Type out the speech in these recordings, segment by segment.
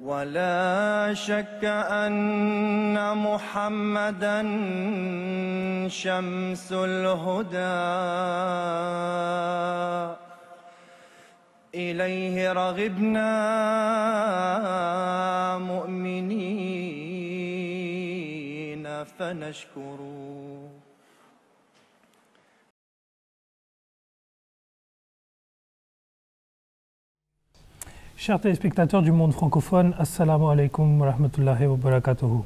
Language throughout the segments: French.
ولا شك أن محمدًا شمس الهدى إليه رغبنا مؤمنين فنشكره. Chers téléspectateurs du monde francophone, Assalamu alaikum wa rahmatullahi wa barakatuhu.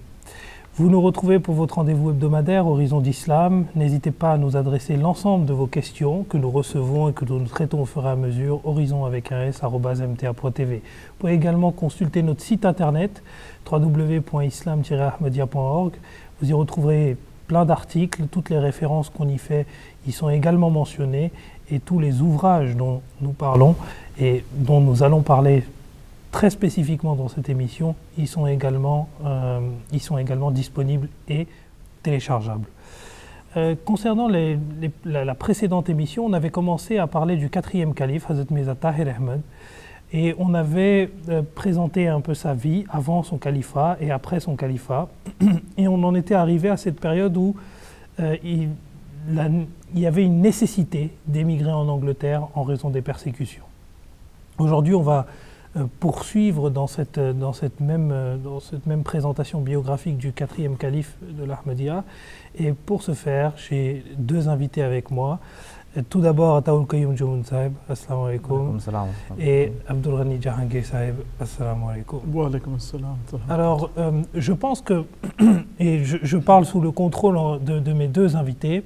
Vous nous retrouvez pour votre rendez-vous hebdomadaire Horizon d'Islam. N'hésitez pas à nous adresser l'ensemble de vos questions que nous recevons et que nous traitons au fur et à mesure, horizon avec un s@mta.tv. Vous pouvez également consulter notre site internet www.islam-ahmadiyya.org. Vous y retrouverez plein d'articles, toutes les références qu'on y fait y sont également mentionnées et tous les ouvrages dont nous parlons et dont nous allons parler très spécifiquement dans cette émission, ils sont également disponibles et téléchargeables. Concernant la précédente émission, on avait commencé à parler du 4e calife, Hazrat Mirza Tahir Ahmad, et on avait présenté un peu sa vie avant son califat et après son califat, et on en était arrivé à cette période où il y avait une nécessité d'émigrer en Angleterre en raison des persécutions. Aujourd'hui, on va poursuivre dans cette même présentation biographique du 4e calife de l'Ahmadiyya. Et pour ce faire, j'ai deux invités avec moi. Tout d'abord, Ataoul Qayyum Jumoun Sahib, assalamu alaikum. Et Abdul Ghani Jahangir Sahib, assalamu alaikum. Wa alaikum assalam. Alors, je pense que, et je parle sous le contrôle de mes deux invités,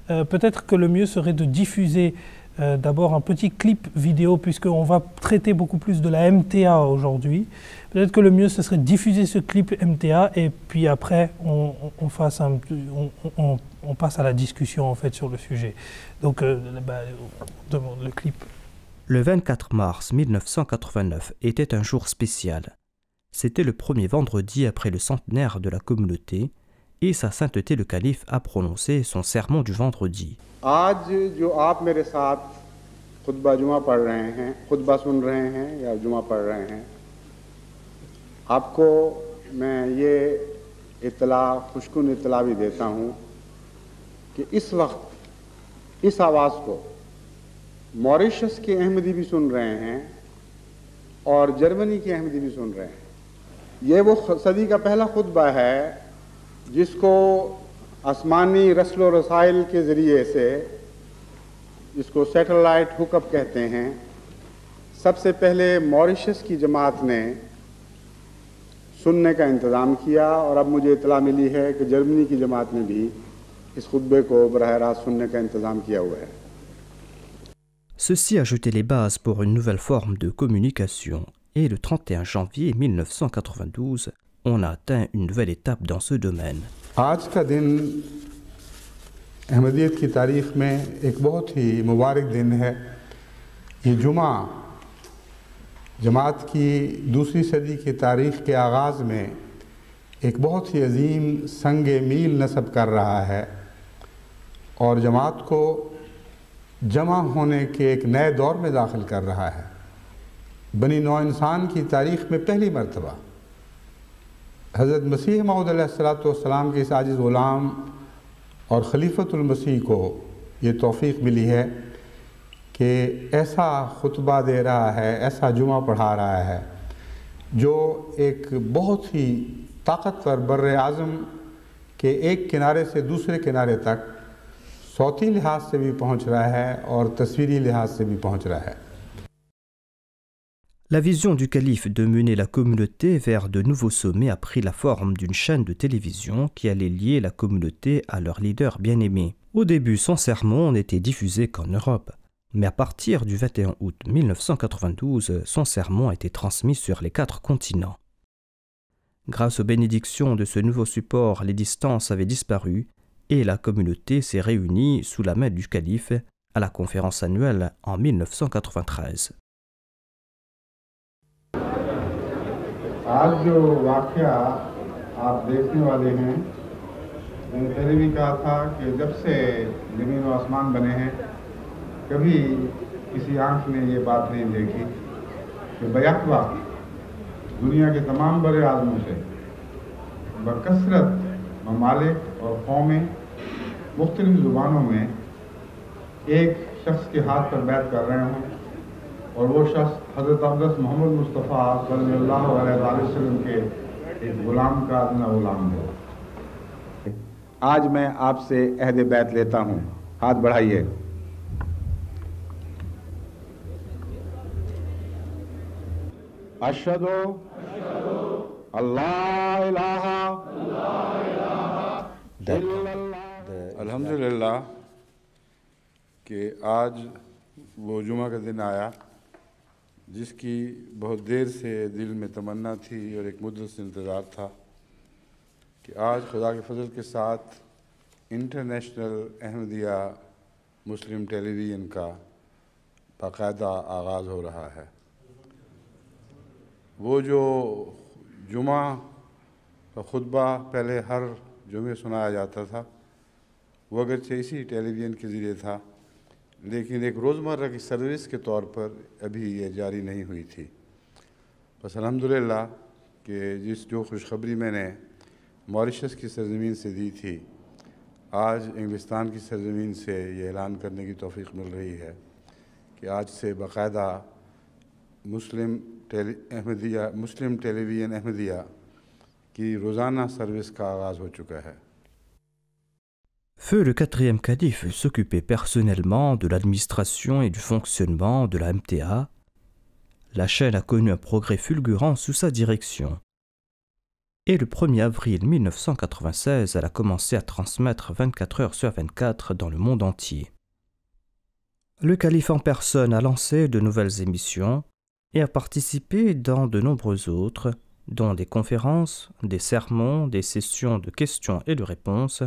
peut-être que le mieux serait de diffuser d'abord un petit clip vidéo, puisqu'on va traiter beaucoup plus de la MTA aujourd'hui. Peut-être que le mieux, ce serait de diffuser ce clip MTA et puis après, on passe à la discussion en fait sur le sujet. Donc, on demande le clip. Le 24 mars 1989 était un jour spécial. C'était le premier vendredi après le centenaire de la communauté et sa sainteté le calife a prononcé son sermon du vendredi. आज जो आप मेरे साथ खुतबा जुमा पढ़ रहे हैं, खुतबा सुन रहे हैं या जुमा पढ़ रहे हैं, आपको मैं ये इत्तला खुशकुन इत्तला भी देता हूँ कि इस वक्त इस आवाज़ को मॉरिशस के अहमदी भी सुन रहे हैं और जर्मनी के अहमदी भी सुन रहे हैं। ये वो सदी का पहला खुतबा है जिसको आसमानी रस्लो रसाइल के ज़रिए से, जिसको सैटेलाइट हुकअप कहते हैं, सबसे पहले मॉरिशस की जमात ने सुनने का इंतज़ाम किया और अब मुझे इत्तला मिली है कि जर्मनी की जमात ने भी इस खुतबे को बराह रास्त सुनने का इंतज़ाम किया हुआ है। Ceci a jeté les bases pour une nouvelle forme de communication et le 31 janvier 1992, on a atteint une nouvelle étape dans ce domaine. आज का दिन अहमदियत की तारीख़ में एक बहुत ही मुबारक दिन है। ये जुमा जमात की दूसरी सदी की तारीख़ के आगाज़ में एक बहुत ही अजीम संग मील नस्ब कर रहा है और जमात को जमा होने के एक नए दौर में दाखिल कर रहा है। बनी नौ इंसान की तारीख़ में पहली मरतबा हज़रत मसीह मऊद अलैहिस्सलाम के इस आजिज़ ग़ुलाम और खलीफतुल मसीह को ये तौफ़ीक़ मिली है कि ऐसा खुतबा दे रहा है, ऐसा जुमा पढ़ा रहा है जो एक बहुत ही ताकतवर बर्र आज़म के एक किनारे से दूसरे किनारे तक सौती लिहाज से भी पहुँच रहा है और तस्वीरी लिहाज से भी पहुँच रहा है। La vision du calife de mener la communauté vers de nouveaux sommets a pris la forme d'une chaîne de télévision qui allait lier la communauté à leur leader bien-aimé. Au début, son sermon n'était diffusé qu'en Europe, mais à partir du 21 août 1992, son sermon a été transmis sur les 4 continents. Grâce aux bénédictions de ce nouveau support, les distances avaient disparu et la communauté s'est réunie sous la main du calife à la conférence annuelle en 1993. आज जो वाक़या आप देखने वाले हैं, मैंने पहले भी कहा था कि जब से ज़मीन और आसमान बने हैं कभी किसी आँख ने ये बात नहीं देखी कि बैक वक्त दुनिया के तमाम बड़े आज़मों से बकसरत ममालिक और कौमें मुख्तलिफ ज़ुबानों में एक शख्स के हाथ पर बैत कर रहे हों और वो शख्स हज़रत अक़दस मोहम्मद मुस्तफ़ा सल्लल्लाहु अलैहि वसल्लम के एक ग़ुलाम का अदना ग़ुलाम हो। आज मैं आपसे अहद बैत लेता हूँ, हाथ बढ़ाइए। अशहदु अल्लाह इलाहा इल्लल्लाह। अल्हम्दुलिल्लाह कि आज वो जुमा का दिन आया जिसकी बहुत देर से दिल में तमन्ना थी और एक मुद्दत से इंतज़ार था कि आज खुदा के फजल के साथ इंटरनेशनल अहमदिया मुस्लिम टेलीविज़न का बाकायदा आगाज़ हो रहा है। वो जो जुमा का खुतबा पहले हर जुमे सुनाया जाता था वो अगरचे इसी टेलीविज़न के ज़रिए था, लेकिन एक रोज़मर्रा की सर्विस के तौर पर अभी ये जारी नहीं हुई थी। बस अल्हम्दुलिल्लाह कि जो खुशखबरी मैंने मॉरिशस की सरज़मीन से दी थी, आज इंग्लिस्तान की सरज़मीन से ये ऐलान करने की तौफ़ीक़ मिल रही है कि आज से बाकायदा मुस्लिम टेलीविज़न अहमदिया की रोज़ाना सर्विस का आगाज़ हो चुका है। Feu le quatrième calife s'occupait personnellement de l'administration et du fonctionnement de la MTA. La chaîne a connu un progrès fulgurant sous sa direction. Et le 1er avril 1996, elle a commencé à transmettre 24 heures sur 24 dans le monde entier. Le calife en personne a lancé de nouvelles émissions et a participé dans de nombreuses autres, dont des conférences, des sermons, des sessions de questions et de réponses,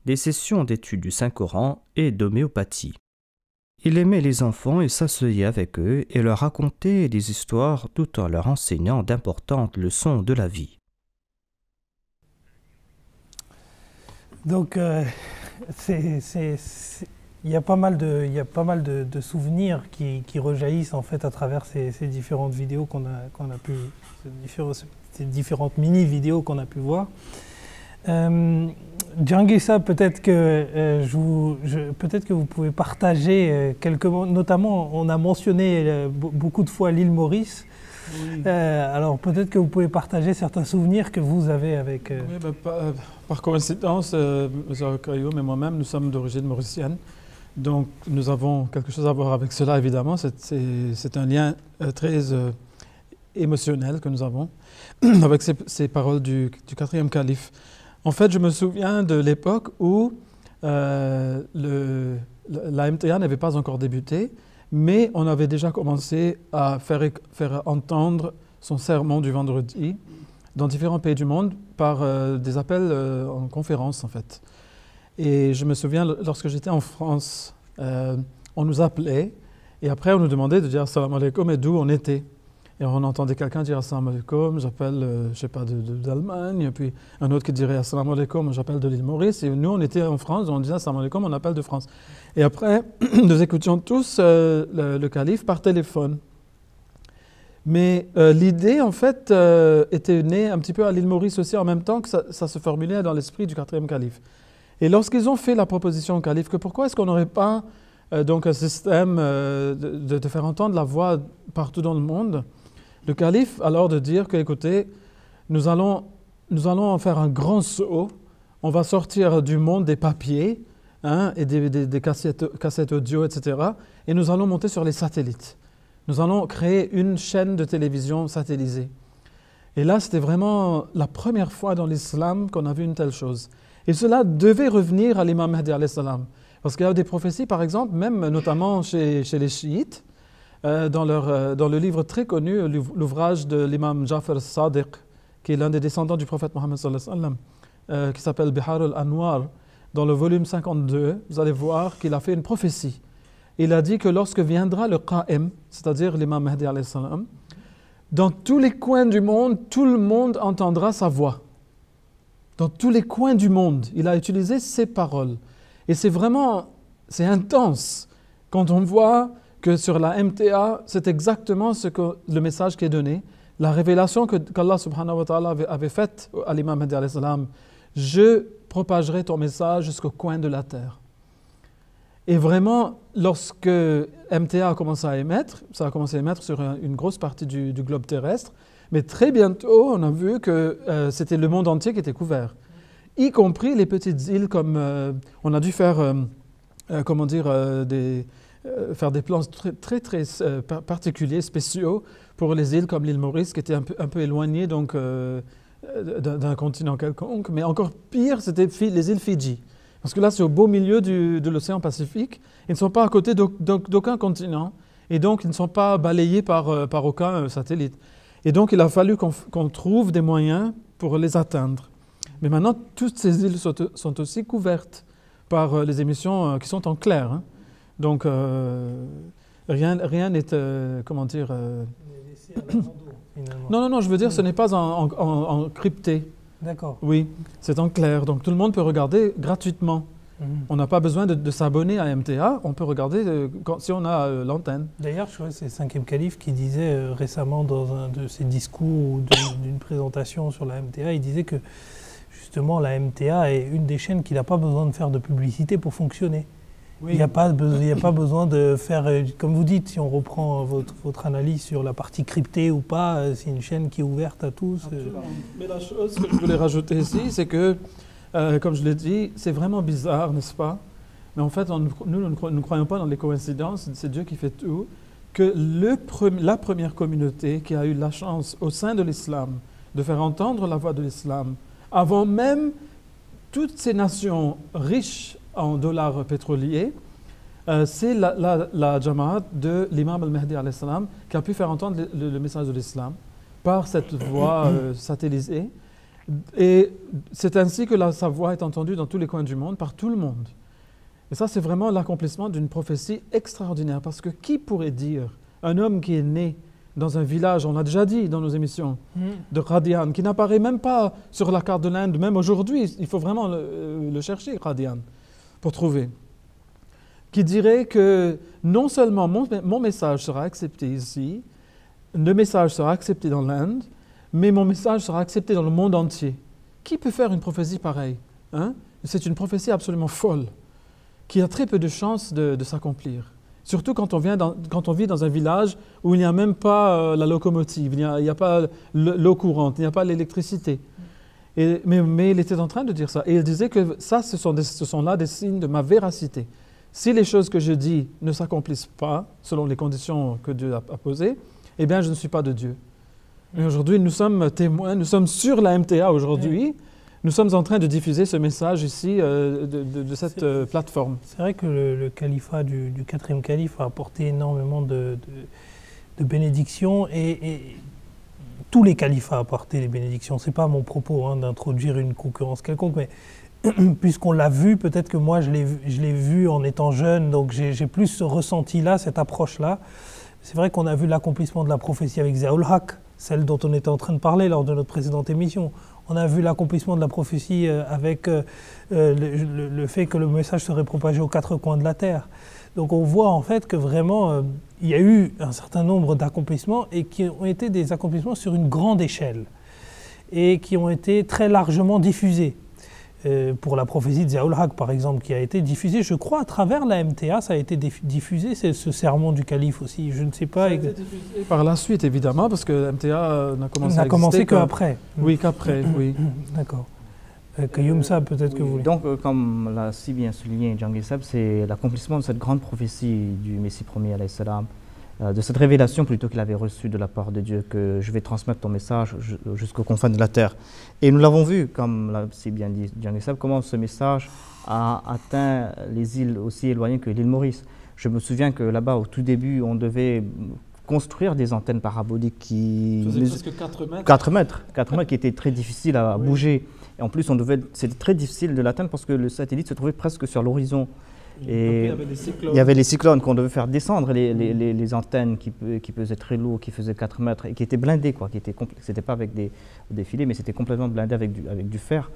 des sessions d'études du Saint-Coran et d'homéopathie. Il aimait les enfants et s'asseyait avec eux et leur racontait des histoires tout en leur enseignant d'importantes leçons de la vie. Donc, il y a pas mal de souvenirs qui rejaillissent en fait à travers ces différentes vidéos qu'on a pu, ces différentes mini-vidéos qu'on a pu voir. Djangissa, peut-être que vous pouvez partager quelques mots, notamment on a mentionné beaucoup de fois l'île Maurice. Oui. Alors peut-être que vous pouvez partager certains souvenirs que vous avez avec... Oui, par coïncidence, M. Kayoum et moi-même, nous sommes d'origine mauricienne. Donc nous avons quelque chose à voir avec cela, évidemment. C'est un lien très émotionnel que nous avons avec ces paroles du quatrième calife. En fait, je me souviens de l'époque où la MTA n'avait pas encore débuté, mais on avait déjà commencé à faire entendre son sermon du vendredi dans différents pays du monde par des appels en conférence, en fait. Et je me souviens, lorsque j'étais en France, on nous appelait et après on nous demandait de dire « Assalamu alaikum » et d'où on était. Et on entendait quelqu'un dire « Assalamu alaikum », j'appelle, je ne sais pas, d'Allemagne, et puis un autre qui dirait « Assalamu alaikum », j'appelle de l'île Maurice. Et nous, on était en France, on disait « Assalamu alaikum », on appelle de France. Et après, nous écoutions tous le calife par téléphone. Mais l'idée, en fait, était née un petit peu à l'île Maurice aussi, en même temps que ça se formulait dans l'esprit du quatrième calife. Et lorsqu'ils ont fait la proposition au calife que pourquoi est-ce qu'on n'aurait pas donc un système de faire entendre la voix partout dans le monde, le calife alors de dire que, écoutez, nous allons en faire un grand saut, on va sortir du monde des papiers et des cassettes audio, etc. Et nous allons monter sur les satellites. Nous allons créer une chaîne de télévision satellisée. Et là, c'était vraiment la première fois dans l'islam qu'on a vu une telle chose. Et cela devait revenir à l'imam Mahdi alayhi salam. Parce qu'il y a des prophéties, par exemple, même notamment chez les chiites, dans le livre très connu, l'ouvrage de l'imam Jafar Sadiq, qui est l'un des descendants du prophète Mohammed sallallahu alayhi wa sallam, qui s'appelle Bihar al-Anwar, dans le volume 52, vous allez voir qu'il a fait une prophétie. Il a dit que lorsque viendra le Qa'im, c'est-à-dire l'imam Mahdi alayhi salam, dans tous les coins du monde, tout le monde entendra sa voix. Dans tous les coins du monde, il a utilisé ces paroles. Et c'est intense quand on voit que sur la MTA, c'est exactement le message qui est donné, la révélation qu'Allah subhanahu wa ta'ala avait faite à l'imam Mahdi alayhi salam, je propagerai ton message jusqu'au coin de la terre. Et vraiment, lorsque MTA a commencé à émettre, ça a commencé à émettre sur une grosse partie du globe terrestre, mais très bientôt, on a vu que c'était le monde entier qui était couvert, y compris les petites îles comme on a dû faire, faire des plans très particuliers, spéciaux pour les îles comme l'île Maurice, qui étaient un peu éloignées donc d'un continent quelconque. Mais encore pire, c'était les îles Fidji. Parce que là, c'est au beau milieu de l'océan Pacifique. Ils ne sont pas à côté d'aucun continent. Et donc, ils ne sont pas balayés par aucun satellite. Et donc, il a fallu qu'on trouve des moyens pour les atteindre. Mais maintenant, toutes ces îles sont aussi couvertes par les émissions qui sont en clair. Hein. Donc, rien n'est, comment dire... Non, je veux dire, ce n'est pas en crypté. D'accord. Oui, c'est en clair. Donc, tout le monde peut regarder gratuitement. On n'a pas besoin de s'abonner à MTA, on peut regarder si on a l'antenne. D'ailleurs, je crois que c'est le 5e calife qui disait récemment dans un de ses discours ou d'une présentation sur la MTA, il disait que justement la MTA est une des chaînes qui n'a pas besoin de faire de publicité pour fonctionner. Oui. Il n'y a pas besoin de faire, comme vous dites, si on reprend votre analyse sur la partie cryptée ou pas, c'est une chaîne qui est ouverte à tous. Mais la chose que je voulais rajouter ici, c'est que comme je l'ai dit, c'est vraiment bizarre, n'est-ce pas? Mais en fait, nous ne croyons pas dans les coïncidences, c'est Dieu qui fait tout, que la première communauté qui a eu la chance au sein de l'islam de faire entendre la voix de l'islam, avant même toutes ces nations riches en dollars pétroliers, c'est la Jamaat de l'imam al-Mahdi alayhi salam qui a pu faire entendre le message de l'islam par cette voix satellisée. Et c'est ainsi que sa voix est entendue dans tous les coins du monde, par tout le monde. Et ça, c'est vraiment l'accomplissement d'une prophétie extraordinaire. Parce que qui pourrait dire, un homme qui est né dans un village, on l'a déjà dit dans nos émissions, de Qadian, qui n'apparaît même pas sur la carte de l'Inde, même aujourd'hui, il faut vraiment le chercher, Qadian, pour trouver, qui dirait que non seulement mon message sera accepté ici, le message sera accepté dans l'Inde, mais mon message sera accepté dans le monde entier. Qui peut faire une prophétie pareille, hein? C'est une prophétie absolument folle, qui a très peu de chances de s'accomplir. Surtout quand on vit dans un village où il n'y a même pas la locomotive, il n'y a pas l'eau courante, il n'y a pas l'électricité. Mais il était en train de dire ça. Et il disait que ça, ce sont là des signes de ma véracité. Si les choses que je dis ne s'accomplissent pas, selon les conditions que Dieu a posées, eh bien, je ne suis pas de Dieu. Et aujourd'hui, nous sommes témoins, nous sommes sur la MTA aujourd'hui, nous sommes en train de diffuser ce message ici de cette plateforme. C'est vrai que le califat du 4e calife a apporté énormément de bénédictions et tous les califats apporté des bénédictions. Ce n'est pas mon propos d'introduire une concurrence quelconque, mais puisqu'on l'a vu, peut-être que moi je l'ai vu en étant jeune, donc j'ai plus ce ressenti-là, cette approche-là. C'est vrai qu'on a vu l'accomplissement de la prophétie avec Ziaul Haq, celle dont on était en train de parler lors de notre précédente émission. On a vu l'accomplissement de la prophétie avec le fait que le message serait propagé aux 4 coins de la terre. Donc on voit en fait que vraiment il y a eu un certain nombre d'accomplissements et qui ont été des accomplissements sur une grande échelle et qui ont été très largement diffusés. Pour la prophétie de Ziaul Haq, par exemple, qui a été diffusée, je crois, à travers la MTA, ça a été diffusé, c'est ce sermon du calife aussi, je ne sais pas. Ça a été diffusé par la suite, évidemment, parce que la MTA n'a commencé qu'après. Oui, qu'après, oui. D'accord. Qayoum Sab, peut-être que vous voulez. Donc, comme l'a si bien souligné Jangir Sab, c'est l'accomplissement de cette grande prophétie du Messie premier, alayhi salam, de cette révélation plutôt qu'il avait reçue de la part de Dieu, que je vais transmettre ton message jusqu'aux confins de la terre. Et nous l'avons vu, comme l'a si bien dit Jangir Sab, comment ce message a atteint les îles aussi éloignées que l'île Maurice. Je me souviens que là-bas, au tout début, on devait construire des antennes paraboliques qui... presque 4 mètres. 4 mètres qui étaient très difficiles à bouger. Et en plus, c'était très difficile de l'atteindre parce que le satellite se trouvait presque sur l'horizon. Et il y avait les cyclones qu'on devait faire descendre, les antennes qui pesaient très lourd, qui faisaient 4 mètres et qui étaient blindées, quoi. C'était pas avec des filets, mais c'était complètement blindé avec du fer.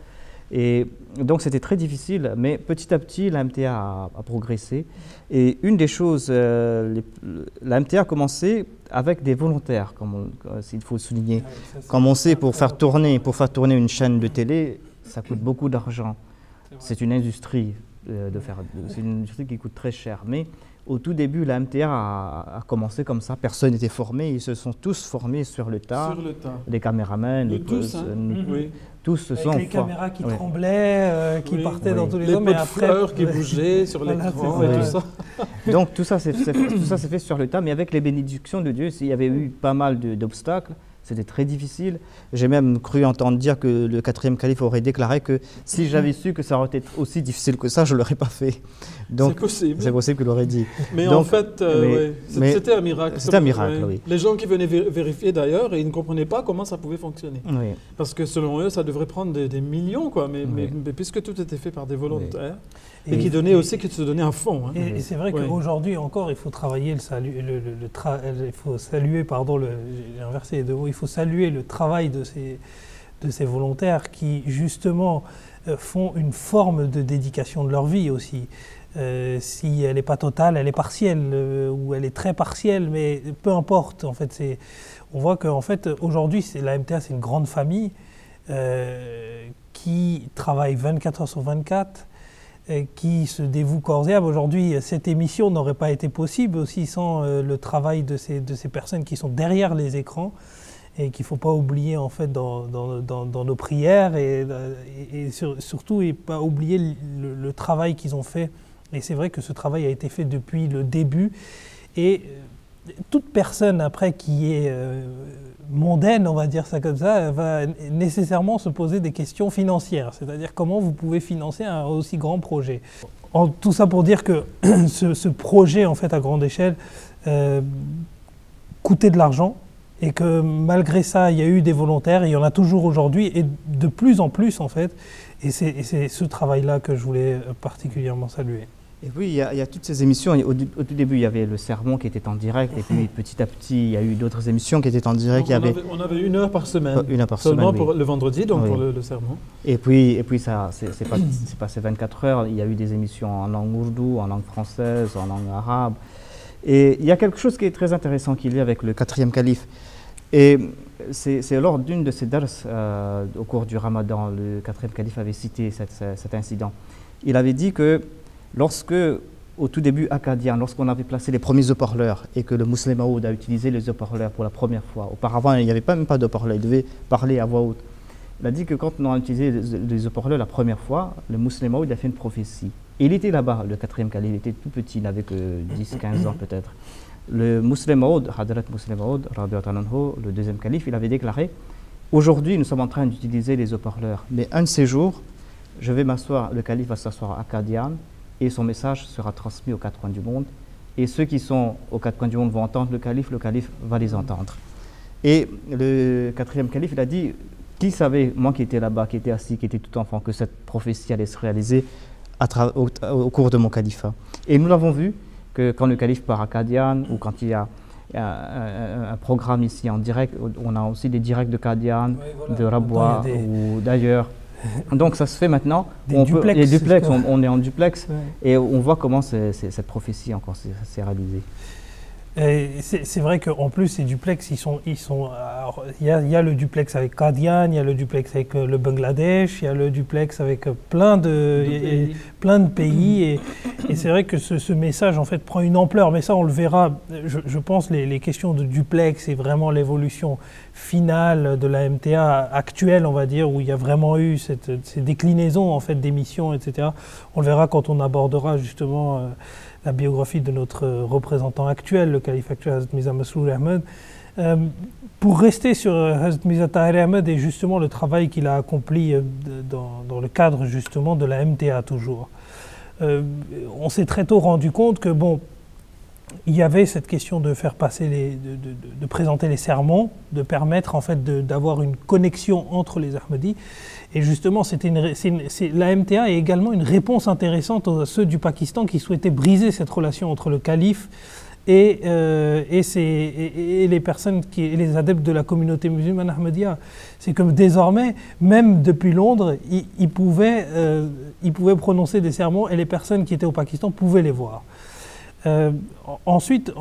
Et donc c'était très difficile, mais petit à petit, la MTA a progressé. Et une des choses, la MTA a commencé avec des volontaires, s'il faut souligner. Commencer pour faire tourner une chaîne de télé, ça coûte beaucoup d'argent. C'est une industrie c'est une industrie qui coûte très cher. Mais au tout début, la MTA a commencé comme ça. Personne n'était formé. Ils se sont tous formés sur le tas. Les caméramans, tous se sont les caméras qui tremblaient, qui partaient dans tous les sens. Les pots de fleurs qui bougeaient sur l'écran et tout ça. Donc tout ça s'est fait sur le tas. Mais avec les bénédictions de Dieu, il y avait eu pas mal d'obstacles. C'était très difficile. J'ai même cru entendre dire que le 4e calife aurait déclaré que si j'avais su que ça aurait été aussi difficile que ça, je ne l'aurais pas fait. Donc, c'est possible qu'il l'aurait dit. Mais donc, en fait, c'était un miracle. C'était un miracle, oui. Les gens qui venaient vérifier d'ailleurs, ils ne comprenaient pas comment ça pouvait fonctionner. Oui. Parce que selon eux, ça devrait prendre des millions, quoi. Mais puisque tout était fait par des volontaires, et qui se donnaient à fond. Hein. Et c'est vrai qu'aujourd'hui encore, il faut travailler il faut saluer, j'ai inversé les deux mots, il faut saluer le travail de ces volontaires qui justement font une forme de dédication de leur vie aussi. Si elle n'est pas totale, elle est partielle, ou elle est très partielle, mais peu importe. En fait, on voit qu'en fait, aujourd'hui, la MTA, c'est une grande famille qui travaille 24 heures sur 24, qui se dévoue corps et âme. Aujourd'hui, cette émission n'aurait pas été possible aussi sans le travail de ces personnes qui sont derrière les écrans et qu'il ne faut pas oublier en fait dans nos prières et surtout et pas oublier le travail qu'ils ont fait. Et c'est vrai que ce travail a été fait depuis le début et toute personne après qui est mondaine, on va dire ça comme ça, va nécessairement se poser des questions financières, c'est-à-dire comment vous pouvez financer un aussi grand projet. Tout ça pour dire que ce projet en fait à grande échelle coûtait de l'argent et que malgré ça il y a eu des volontaires, il y en a toujours aujourd'hui et de plus en plus en fait, et c'est ce travail-là que je voulais particulièrement saluer. Et oui, il y a toutes ces émissions. Au tout début, il y avait le sermon qui était en direct, et puis petit à petit, il y a eu d'autres émissions qui étaient en direct. Donc on avait 1 heure par semaine. 1 heure par seulement semaine, pour le vendredi, donc pour le sermon. Et puis ça, c'est passé 24 heures. Il y a eu des émissions en langue ourdou, en langue française, en langue arabe. Et il y a quelque chose qui est très intéressant qu'il y a avec le 4e calife. Et c'est lors d'une de ces dars, au cours du Ramadan, le 4e calife avait cité cet incident. Il avait dit que lorsque, au tout début, à Qadian, lorsqu'on avait placé les premiers haut-parleurs et que le Muslim Maoud a utilisé les haut-parleurs pour la première fois, auparavant il n'y avait même pas de haut-parleurs, il devait parler à voix haute. Il a dit que quand on a utilisé les haut-parleurs la première fois, le Muslim Maoud a fait une prophétie. Et il était là-bas, le 4e calife, il était tout petit, il n'avait que 10-15 ans peut-être. Le Muslim Maoud, Hadrat Muslim Maoud, le 2e calife, il avait déclaré « Aujourd'hui, nous sommes en train d'utiliser les haut-parleurs, mais un de ces jours, je vais m'asseoir, le calife va s'asseoir à Qadian, et son message sera transmis aux 4 coins du monde. Et ceux qui sont aux 4 coins du monde vont entendre le calife va les entendre. » Et le 4e calife, il a dit, qui savait, moi qui étais là-bas, qui était assis, qui était tout enfant, que cette prophétie allait se réaliser au cours de mon califat. Et nous l'avons vu, que quand le calife part à Qadian, ou quand il y a un programme ici en direct, on a aussi des directs de Qadian, de Rabwa ou d'ailleurs. Donc ça se fait maintenant, les duplex, on est en duplex et on voit comment cette prophétie encore s'est réalisée. C'est vrai qu'en plus ces duplex, il y a le duplex avec Qadian, il y a le duplex avec le Bangladesh, il y a le duplex avec plein de pays et c'est vrai que ce message en fait prend une ampleur, mais ça on le verra, je pense les questions de duplex et vraiment l'évolution finale de la MTA actuelle, on va dire, où il y a vraiment eu ces déclinaisons en fait d'émissions, etc. On le verra quand on abordera justement la biographie de notre représentant actuel, le calife actuel, Hazrat Mirza Masroor Ahmed. Pour rester sur Hazrat Mirza Tahir Ahmed et justement le travail qu'il a accompli dans le cadre justement de la MTA toujours. On s'est très tôt rendu compte que bon, il y avait cette question de faire passer de présenter les sermons, de permettre en fait d'avoir une connexion entre les Ahmadis. Et justement, la MTA est également une réponse intéressante à ceux du Pakistan qui souhaitaient briser cette relation entre le calife et les personnes et les adeptes de la communauté musulmane Ahmadiyya. C'est que désormais, même depuis Londres, ils pouvaient prononcer des sermons et les personnes qui étaient au Pakistan pouvaient les voir. Ensuite,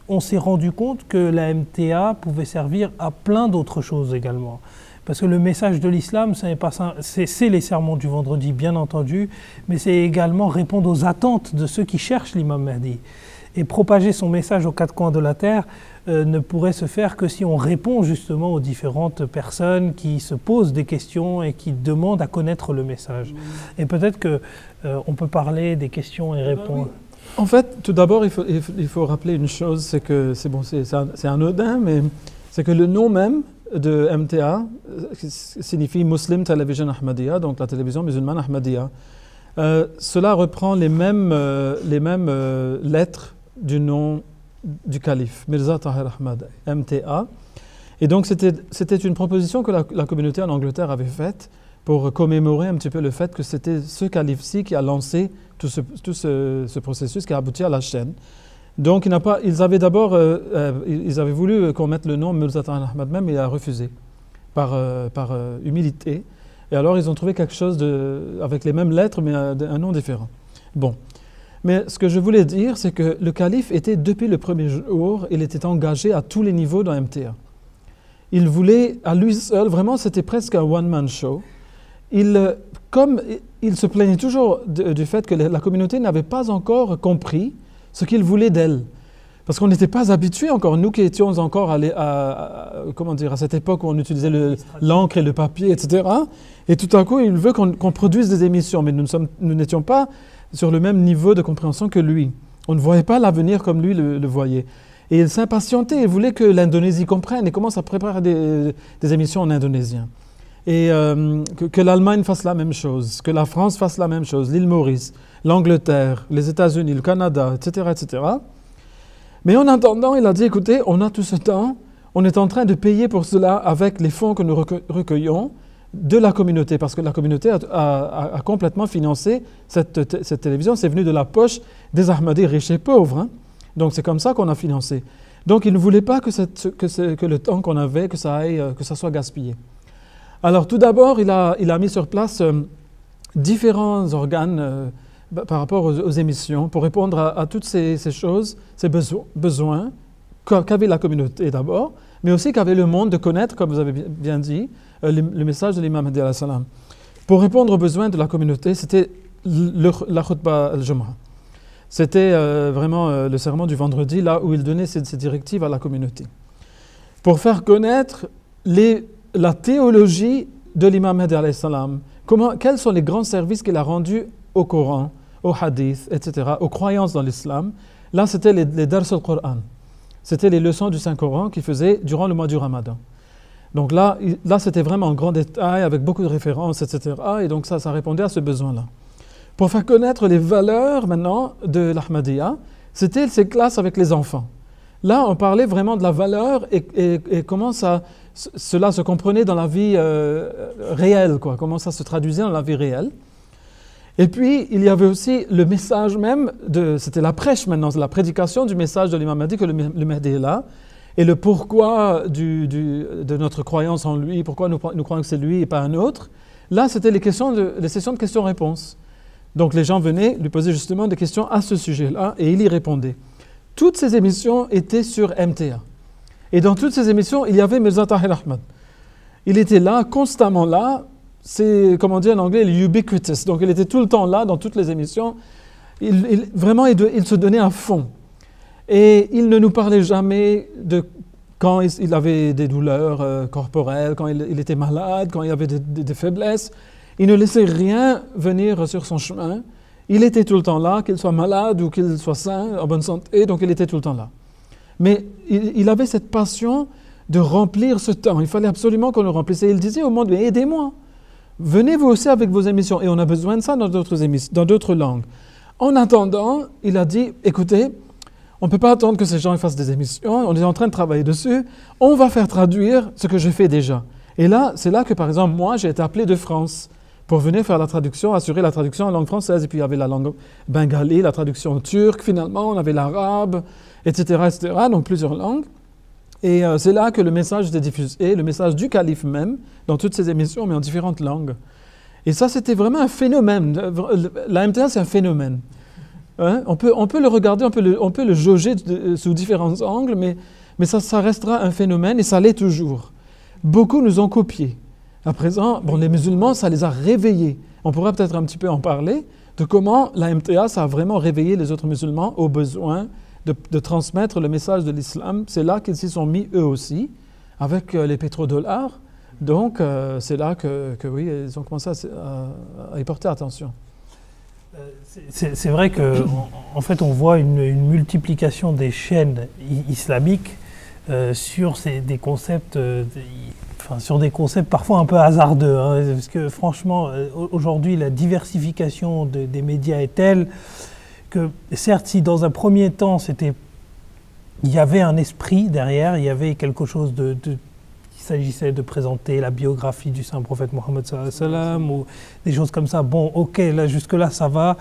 on s'est rendu compte que la MTA pouvait servir à plein d'autres choses également. Parce que le message de l'islam, c'est les sermons du vendredi, bien entendu, mais c'est également répondre aux attentes de ceux qui cherchent l'imam Mahdi. Et propager son message aux quatre coins de la terre ne pourrait se faire que si on répond justement aux différentes personnes qui se posent des questions et qui demandent à connaître le message. Et peut-être qu'on peut parler des questions et répondre. En fait, tout d'abord, il faut rappeler une chose, c'est que c'est anodin, mais c'est que le nom même de MTA signifie Muslim Television Ahmadiyya, donc la télévision musulmane Ahmadiyya. Cela reprend les mêmes lettres du nom du calife, Mirza Tahir Ahmad, MTA. Et donc c'était une proposition que la communauté en Angleterre avait faite pour commémorer un petit peu le fait que c'était ce calife-ci qui a lancé tout ce processus qui a abouti à la chaîne. Donc ils avaient voulu qu'on mette le nom Mirza Tahir Ahmad même, mais il a refusé par humilité. Et alors ils ont trouvé quelque chose avec les mêmes lettres mais un nom différent. Bon. Mais ce que je voulais dire, c'est que le calife était, depuis le premier jour, il était engagé à tous les niveaux dans MTA. Il voulait, à lui seul, vraiment c'était presque un one-man show. Comme il se plaignait toujours du fait que la communauté n'avait pas encore compris ce qu'il voulait d'elle. Parce qu'on n'était pas habitués encore, nous qui étions encore à cette époque où on utilisait l'encre et le papier, etc. Et tout à coup, il veut qu'on produise des émissions, mais nous n'étions pas sur le même niveau de compréhension que lui. On ne voyait pas l'avenir comme lui le voyait. Et il s'impatientait, il voulait que l'Indonésie comprenne et commence à préparer des émissions en indonésien. Et que l'Allemagne fasse la même chose, que la France fasse la même chose, l'île Maurice, l'Angleterre, les États-Unis, le Canada, etc., etc. Mais en attendant, il a dit, écoutez, on a tout ce temps, on est en train de payer pour cela avec les fonds que nous recueillons de la communauté, parce que la communauté a complètement financé cette télévision, c'est venu de la poche des Ahmadis riches et pauvres. Hein. Donc c'est comme ça qu'on a financé. Donc il ne voulait pas que le temps qu'on avait, que ça soit gaspillé. Alors tout d'abord, il a mis sur place différents organes par rapport aux émissions pour répondre à toutes ces choses, ces besoins qu'avait la communauté d'abord, mais aussi qu'avait le monde de connaître, comme vous avez bien dit, le message de l'imam Mahdi alayhi salam. Pour répondre aux besoins de la communauté, c'était la khutbah al-Jum'ah. C'était vraiment le sermon du vendredi, là où il donnait ses directives à la communauté. Pour faire connaître la théologie de l'imam Mahdi alayhi salam, quels sont les grands services qu'il a rendus au Coran, au hadith, etc., aux croyances dans l'islam. Là, c'était les dars al-Qur'an. C'était les leçons du Saint-Coran qu'il faisait durant le mois du Ramadan. Donc là c'était vraiment en grand détail, avec beaucoup de références, etc. Et donc ça répondait à ce besoin-là. Pour faire connaître les valeurs maintenant de l'Ahmadiyya, c'était ces classes avec les enfants. Là, on parlait vraiment de la valeur et comment cela se comprenait dans la vie réelle, quoi, comment ça se traduisait dans la vie réelle. Et puis, il y avait aussi le message même, c'était la prêche maintenant, c'est la prédication du message de l'imam Mahdi, que le Mahdi est là, et le pourquoi de notre croyance en lui, pourquoi nous croyons que c'est lui et pas un autre. Là, c'était les sessions de questions-réponses. Donc les gens venaient lui poser justement des questions à ce sujet-là, et il y répondait. Toutes ces émissions étaient sur MTA. Et dans toutes ces émissions, il y avait Mirza Tahir Ahmad. Il était là, constamment là. C'est, comme on dit en anglais, il est ubiquitous. Donc il était tout le temps là, dans toutes les émissions. Vraiment, il se donnait à fond. Et il ne nous parlait jamais de quand il avait des douleurs corporelles, quand il était malade, quand il avait des faiblesses. Il ne laissait rien venir sur son chemin. Il était tout le temps là, qu'il soit malade ou qu'il soit sain, en bonne santé, donc il était tout le temps là. Mais il avait cette passion de remplir ce temps. Il fallait absolument qu'on le remplisse. Et il disait au monde, aidez-moi. Venez vous aussi avec vos émissions. Et on a besoin de ça dans d'autres langues. En attendant, il a dit, écoutez, on ne peut pas attendre que ces gens fassent des émissions. On est en train de travailler dessus. On va faire traduire ce que je fais déjà. Et là, c'est là que, par exemple, moi, j'ai été appelé de France pour venir faire la traduction, assurer la traduction en langue française. Et puis il y avait la langue bengali, la traduction turque, finalement, on avait l'arabe, etc., etc., donc plusieurs langues. Et c'est là que le message était diffusé, le message du calife même, dans toutes ses émissions, mais en différentes langues. Et ça, c'était vraiment un phénomène. La MTA, c'est un phénomène. Hein? On peut le regarder, on peut le jauger sous différents angles, mais ça restera un phénomène et ça l'est toujours. Beaucoup nous ont copiés. À présent, bon, les musulmans, ça les a réveillés. On pourra peut-être un petit peu en parler, de comment la MTA, ça a vraiment réveillé les autres musulmans au besoin de transmettre le message de l'islam. C'est là qu'ils s'y sont mis eux aussi, avec les pétrodollars. Donc, c'est là que oui, ils ont commencé à y porter attention. C'est vrai qu'en fait, on voit une multiplication des chaînes islamiques sur des concepts, sur des concepts parfois un peu hasardeux. Hein, parce que franchement, aujourd'hui, la diversification des médias est telle que, certes, si dans un premier temps, il y avait un esprit derrière, il y avait quelque chose il s'agissait de présenter la biographie du saint prophète Mohammed sallallahu alayhi wa sallam ou des choses comme ça. Bon, ok, là, jusque-là, ça va.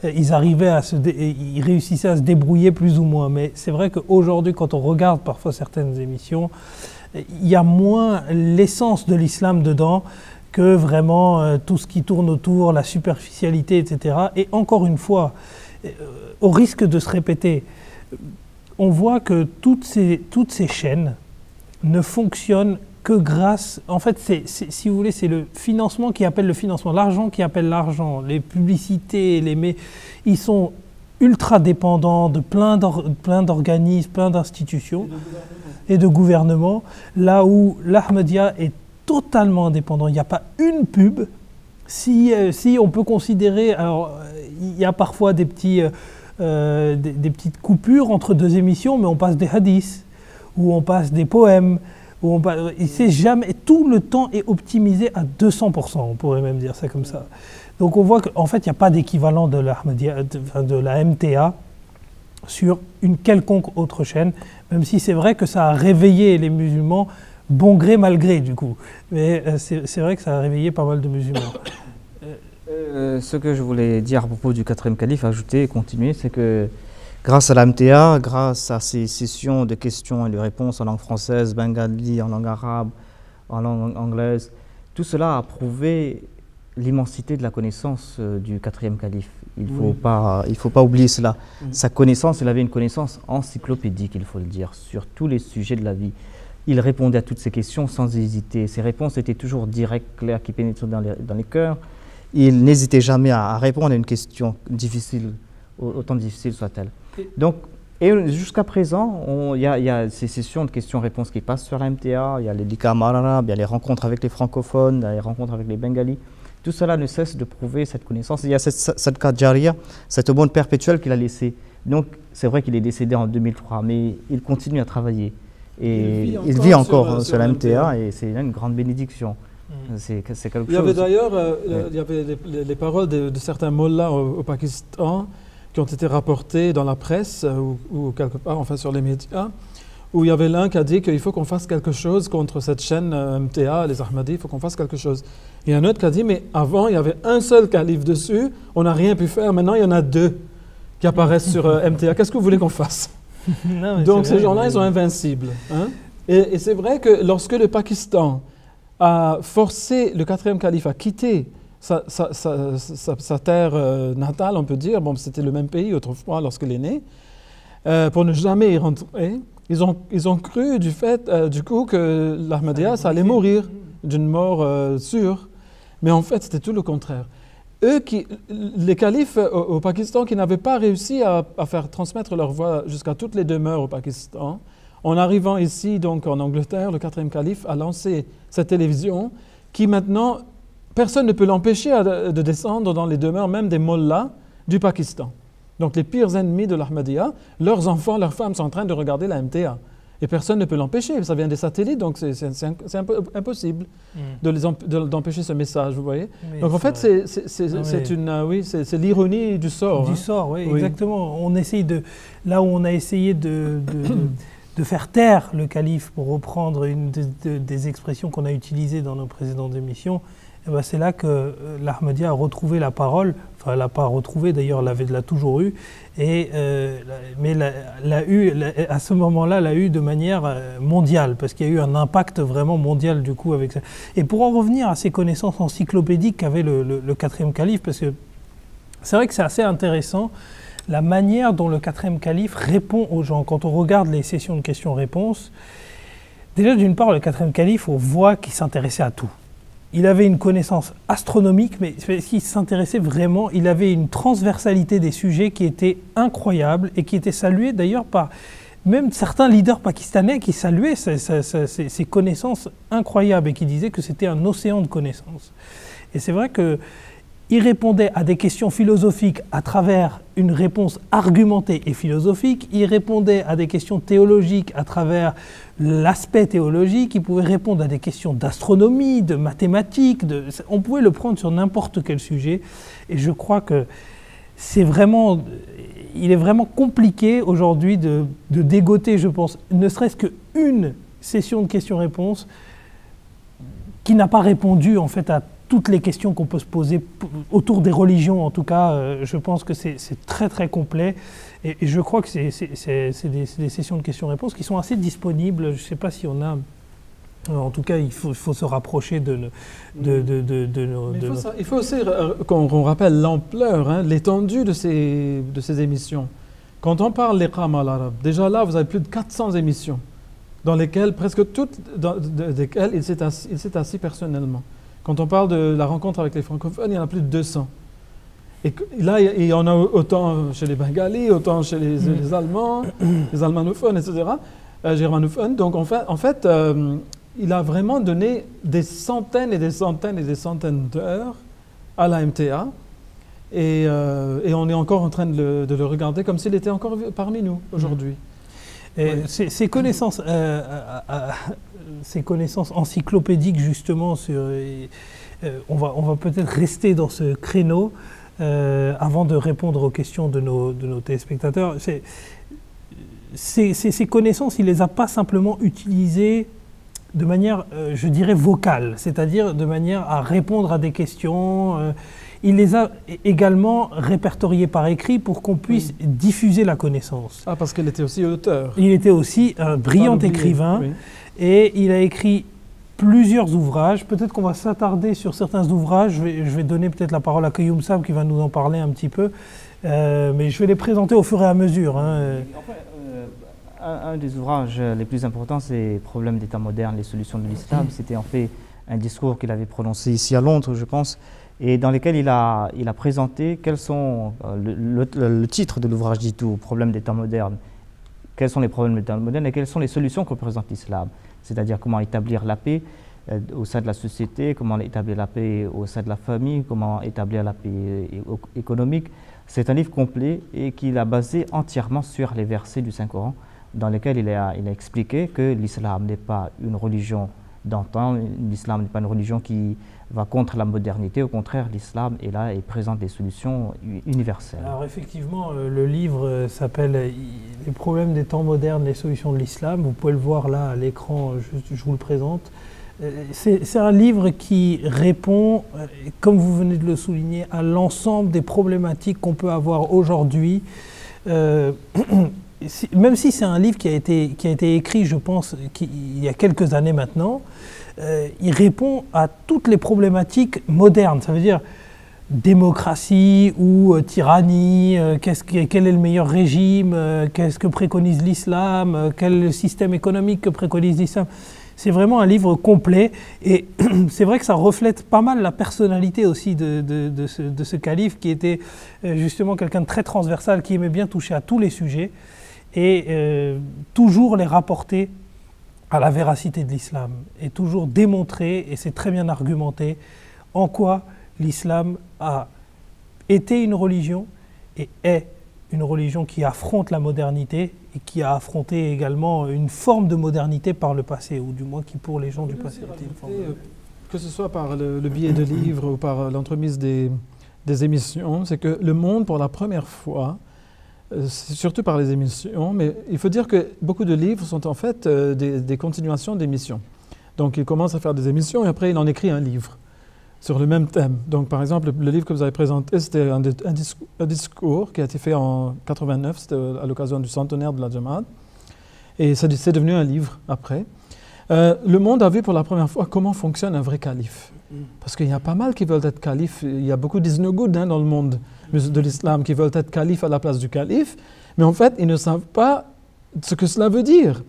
Ils réussissaient à se débrouiller plus ou moins. Mais c'est vrai qu'aujourd'hui, quand on regarde parfois certaines émissions, il y a moins l'essence de l'islam dedans que vraiment tout ce qui tourne autour, la superficialité, etc. Et encore une fois, au risque de se répéter, on voit que toutes ces chaînes ne fonctionnent que grâce, en fait, si vous voulez, c'est le financement qui appelle le financement, l'argent qui appelle l'argent, les publicités, ils sont ultra dépendants de plein d'organismes, plein d'institutions et de gouvernements, là où l'Ahmadiyya est totalement indépendant. Il n'y a pas une pub. Si on peut considérer, alors il y a parfois des petites coupures entre deux émissions, mais on passe des hadiths, ou on passe des poèmes, c'est jamais, tout le temps est optimisé à 200%, on pourrait même dire ça comme ça. Donc on voit qu'en fait, il n'y a pas d'équivalent de la MTA sur une quelconque autre chaîne, même si c'est vrai que ça a réveillé les musulmans, bon gré, mal gré du coup. Mais c'est vrai que ça a réveillé pas mal de musulmans. Ce que je voulais dire à propos du quatrième calife, ajouter et continuer, c'est que grâce à la MTA, grâce à ces sessions de questions et de réponses en langue française, bengali, en langue arabe, en langue anglaise, tout cela a prouvé l'immensité de la connaissance du quatrième calife. Il ne faut pas oublier cela. Sa connaissance, il avait une connaissance encyclopédique, il faut le dire, sur tous les sujets de la vie. Il répondait à toutes ces questions sans hésiter. Ses réponses étaient toujours directes, claires, qui pénétraient dans les cœurs. Il n'hésitait jamais à répondre à une question difficile, autant difficile soit-elle. Donc, et jusqu'à présent, il y a ces sessions de questions-réponses qui passent sur la MTA, il y a les Lika Marara, il y a les rencontres avec les francophones, il y a les rencontres avec les bengalis. Tout cela ne cesse de prouver cette connaissance. Il y a cette sadqa jariya, cette aumône perpétuelle qu'il a laissée. Donc, c'est vrai qu'il est décédé en 2003, mais il continue à travailler. Et il vit encore sur la MTA et c'est une grande bénédiction. C'est quelque chose. Il y avait d'ailleurs les paroles de certains mollahs au Pakistan qui ont été rapportées dans la presse ou quelque part, enfin sur les médias, où il y avait l'un qui a dit qu'il faut qu'on fasse quelque chose contre cette chaîne MTA, les Ahmadis, il faut qu'on fasse quelque chose. Et un autre qui a dit, mais avant, il y avait un seul calife dessus, on n'a rien pu faire, maintenant il y en a deux qui apparaissent sur MTA. Qu'est-ce que vous voulez qu'on fasse? Non, donc ces gens-là, ils sont invincibles. Hein? Et c'est vrai que lorsque le Pakistan a forcé le quatrième calife à quitter sa terre natale, on peut dire, bon, c'était le même pays autrefois lorsqu'il est né, pour ne jamais y rentrer, ils ont cru du coup que l'Ahmadiyya, ça allait mourir d'une mort sûre. Mais en fait, c'était tout le contraire. Les califes au Pakistan qui n'avaient pas réussi à faire transmettre leur voix jusqu'à toutes les demeures au Pakistan, en arrivant ici, donc en Angleterre, le quatrième calife a lancé cette télévision qui maintenant, personne ne peut l'empêcher de descendre dans les demeures, même des mollahs du Pakistan. Donc les pires ennemis de l'Ahmadiyya, leurs enfants, leurs femmes sont en train de regarder la MTA. Et personne ne peut l'empêcher, ça vient des satellites, donc c'est impossible d'empêcher ce message, vous voyez. Mais donc en fait, c'est l'ironie du sort. Du sort, oui, exactement. On essaye là où on a essayé de faire taire le calife, pour reprendre une des expressions qu'on a utilisées dans nos précédentes émissions, eh ben, c'est là que l'Ahmadiyya a retrouvé la parole. Enfin, elle l'a pas retrouvée, d'ailleurs, elle l'a toujours eue. Mais à ce moment-là, l'a eu de manière mondiale, parce qu'il y a eu un impact vraiment mondial du coup avec ça. Et pour en revenir à ces connaissances encyclopédiques qu'avait le quatrième calife, parce que c'est vrai que c'est assez intéressant, la manière dont le quatrième calife répond aux gens. Quand on regarde les sessions de questions-réponses, déjà d'une part, le quatrième calife, on voit qu'il s'intéressait à tout. Il avait une connaissance astronomique, mais il s'intéressait vraiment, il avait une transversalité des sujets qui était incroyable et qui était saluée d'ailleurs par même certains leaders pakistanais qui saluaient ces connaissances incroyables et qui disaient que c'était un océan de connaissances. Et c'est vrai qu'il répondait à des questions philosophiques à travers une réponse argumentée et philosophique, il répondait à des questions théologiques à travers l'aspect théologique, il pouvait répondre à des questions d'astronomie, de mathématiques, on pouvait le prendre sur n'importe quel sujet, et je crois que il est vraiment compliqué aujourd'hui de dégoter, je pense, ne serait-ce qu'une session de questions-réponses qui n'a pas répondu en fait à toutes les questions qu'on peut se poser autour des religions. En tout cas, je pense que c'est très très complet et je crois que c'est des sessions de questions-réponses qui sont assez disponibles. Je ne sais pas si on a... En tout cas, il faut se rapprocher de il faut aussi qu'on rappelle l'ampleur, l'étendue de ces émissions. Quand on parle l'Iqama à l'arabe, déjà là, vous avez plus de 400 émissions, dans lesquelles, presque toutes, desquelles il s'est assis personnellement. Quand on parle de la rencontre avec les francophones, il y en a plus de 200. Et là, il y en a autant chez les Bengalis, autant chez les Allemands, les almanophones, etc., germanophones. Donc en fait il a vraiment donné des centaines et des centaines et des centaines d'heures à la MTA. Et on est encore en train de le regarder comme s'il était encore parmi nous aujourd'hui. Et ces connaissances encyclopédiques, justement, on va peut-être rester dans ce créneau avant de répondre aux questions de nos téléspectateurs. Ces connaissances, il ne les a pas simplement utilisées de manière, je dirais, vocale, c'est-à-dire de manière à répondre à des questions. Il les a également répertoriées par écrit pour qu'on puisse diffuser la connaissance. Ah, parce qu'il était aussi auteur. Il était aussi un brillant écrivain et il a écrit plusieurs ouvrages. Peut-être qu'on va s'attarder sur certains ouvrages. Je vais donner peut-être la parole à Qayoum Saab qui va nous en parler un petit peu. Mais je vais les présenter au fur et à mesure. Un des ouvrages les plus importants, c'est « Problèmes d'État moderne, les solutions de l'islam ». C'était en fait un discours qu'il avait prononcé ici à Londres, je pense, et dans lequel il a présenté quels sont, le titre de l'ouvrage dit tout, « Problèmes d'État moderne ». Quels sont les problèmes d'État moderne et quelles sont les solutions que présente l'islam, c'est-à-dire comment établir la paix au sein de la société, comment établir la paix au sein de la famille, comment établir la paix économique. C'est un livre complet et qu'il a basé entièrement sur les versets du Saint-Coran, dans lesquels il a expliqué que l'islam n'est pas une religion d'antan, l'islam n'est pas une religion qui va contre la modernité, au contraire, l'islam est là et présente des solutions universelles. Alors effectivement, le livre s'appelle « Les problèmes des temps modernes, les solutions de l'islam ». Vous pouvez le voir là à l'écran, je vous le présente. C'est un livre qui répond, comme vous venez de le souligner, à l'ensemble des problématiques qu'on peut avoir aujourd'hui. Même si c'est un livre qui a été écrit, je pense, il y a quelques années maintenant, il répond à toutes les problématiques modernes. Ça veut dire démocratie ou tyrannie, quel est le meilleur régime, qu'est-ce que préconise l'islam, quel est le système économique que préconise l'islam. C'est vraiment un livre complet et c'est vrai que ça reflète pas mal la personnalité aussi de ce calife qui était justement quelqu'un de très transversal, qui aimait bien toucher à tous les sujets et toujours les rapporter à la véracité de l'islam et toujours démontrer, et c'est très bien argumenté, en quoi l'islam a été une religion et est une religion qui affronte la modernité et qui a affronté également une forme de modernité par le passé, ou du moins qui pour les gens du passé était une forme de... Que ce soit par le biais de livres ou par l'entremise des émissions, c'est que le monde, pour la première fois, surtout par les émissions, mais il faut dire que beaucoup de livres sont en fait des continuations d'émissions. Donc il commence à faire des émissions et après il en écrit un livre. sur le même thème. Donc, par exemple, le livre que vous avez présenté, c'était un discours qui a été fait en 89, c'était à l'occasion du centenaire de la Jamaat, et c'est devenu un livre après. Le monde a vu pour la première fois comment fonctionne un vrai calife. Parce qu'il y a pas mal qui veulent être califes. Il y a beaucoup d'isnogoud dans le monde de l'islam qui veulent être califes à la place du calife, mais en fait, ils ne savent pas ce que cela veut dire.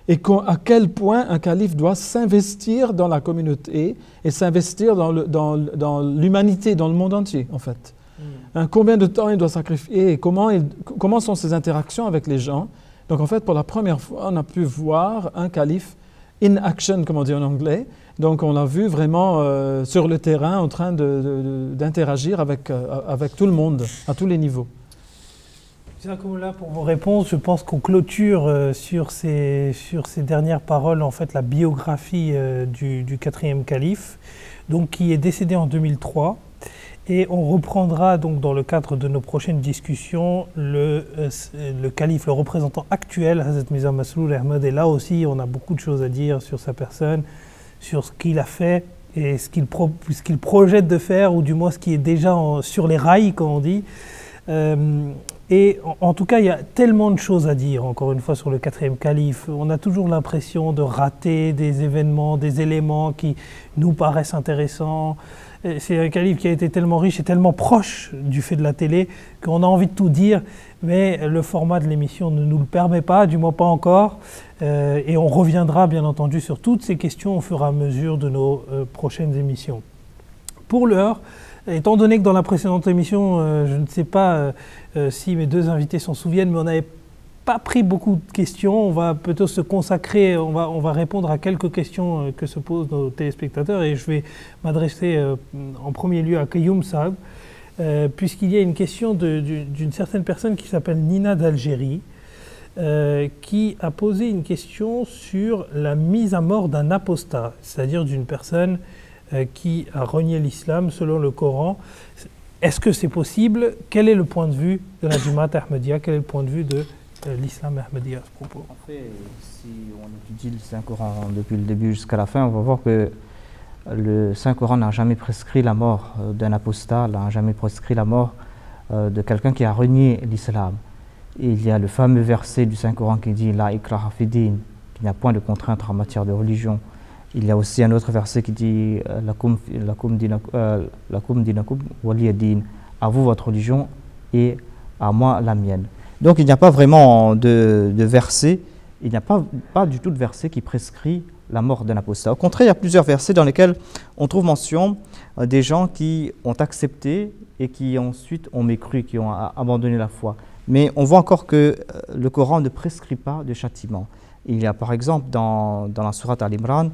Et à quel point un calife doit s'investir dans la communauté et s'investir dans l'humanité, dans le monde entier, en fait. Combien de temps il doit sacrifier et comment sont ses interactions avec les gens. Donc, en fait, pour la première fois, on a pu voir un calife in action, comme on dit en anglais. Donc, on l'a vu vraiment sur le terrain en train d'interagir avec tout le monde, à tous les niveaux. Là, pour vos réponses, je pense qu'on clôture sur ces dernières paroles, en fait, la biographie du quatrième calife, donc, qui est décédé en 2003. Et on reprendra donc dans le cadre de nos prochaines discussions le calife, le représentant actuel, Hazrat Mirza Masroor Ahmad. Et là aussi, on a beaucoup de choses à dire sur sa personne, sur ce qu'il a fait et ce qu'il projette de faire, ou du moins ce qui est déjà sur les rails, comme on dit. Et en tout cas, il y a tellement de choses à dire, encore une fois, sur le quatrième calife. On a toujours l'impression de rater des événements, des éléments qui nous paraissent intéressants. C'est un calife qui a été tellement riche et tellement proche du fait de la télé qu'on a envie de tout dire, mais le format de l'émission ne nous le permet pas, du moins pas encore. Et on reviendra bien entendu sur toutes ces questions au fur et à mesure de nos prochaines émissions. Pour l'heure, étant donné que dans la précédente émission, je ne sais pas si mes deux invités s'en souviennent, mais on n'avait pas pris beaucoup de questions. On va plutôt se consacrer, on va répondre à quelques questions que se posent nos téléspectateurs, et je vais m'adresser en premier lieu à Qayoum Saab, puisqu'il y a une question d'une certaine personne qui s'appelle Nina d'Algérie, qui a posé une question sur la mise à mort d'un apostat, c'est-à-dire d'une personne qui a renié l'islam selon le Coran. Est-ce que c'est possible? Quel est le point de vue de la Jamaat Ahmadiyya? Quel est le point de vue de l'islam Ahmadiyya à ce propos? En fait, si on étudie le Saint-Coran depuis le début jusqu'à la fin, on va voir que le Saint-Coran n'a jamais prescrit la mort d'un apostat, n'a jamais prescrit la mort de quelqu'un qui a renié l'islam. Il y a le fameux verset du Saint-Coran qui dit « La ikraha fi din », qu'il n'y a point de contrainte en matière de religion. Il y a aussi un autre verset qui dit « Lakum dinakum waliya din », à vous votre religion et à moi la mienne. Donc il n'y a pas vraiment de verset, il n'y a pas du tout de verset qui prescrit la mort d'un apostat. Au contraire, il y a plusieurs versets dans lesquels on trouve mention des gens qui ont accepté et qui ensuite ont mécru, qui ont abandonné la foi. Mais on voit encore que le Coran ne prescrit pas de châtiment. Il y a par exemple dans la sourate Al-Imran,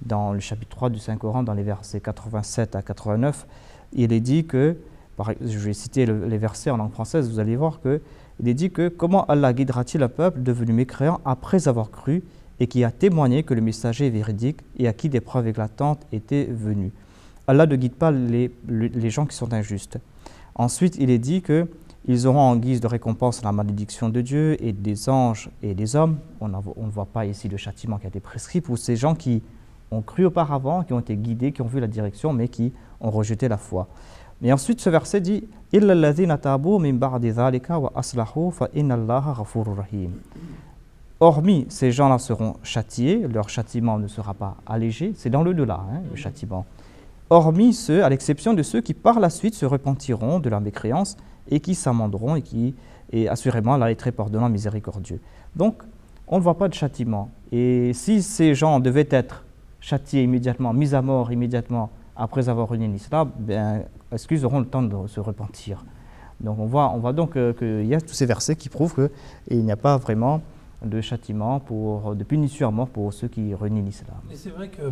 dans le chapitre 3 du Saint-Coran, dans les versets 87 à 89, il est dit que, je vais citer les versets en langue française, vous allez voir que il est dit que comment Allah guidera-t-il un peuple devenu mécréant après avoir cru et qui a témoigné que le messager est véridique et à qui des preuves éclatantes étaient venues. Allah ne guide pas les gens qui sont injustes. Ensuite, il est dit qu'ils auront en guise de récompense la malédiction de Dieu et des anges et des hommes. On ne voit pas ici le châtiment qui a été prescrit pour ces gens qui ont cru auparavant, qui ont été guidés, qui ont vu la direction, mais qui ont rejeté la foi. Mais ensuite, ce verset dit « Illa alladhina tabu min ba'di dhalika wa aslahu fa inna Allaha ghafurur rahim » Hormis ces gens-là seront châtiés, leur châtiment ne sera pas allégé, c'est dans le delà, le châtiment. Hormis ceux, à l'exception de ceux qui par la suite se repentiront de leur mécréance et qui s'amenderont et assurément Allah est très pardonnant, miséricordieux. Donc, on ne voit pas de châtiment. Et si ces gens devaient être châtiés immédiatement, mis à mort immédiatement après avoir renié l'islam, est-ce qu'ils auront le temps de se repentir? Donc on voit donc qu'il y a tous ces versets qui prouvent qu'il n'y a pas vraiment de châtiment, de punition à mort pour ceux qui renient l'islam. C'est vrai que,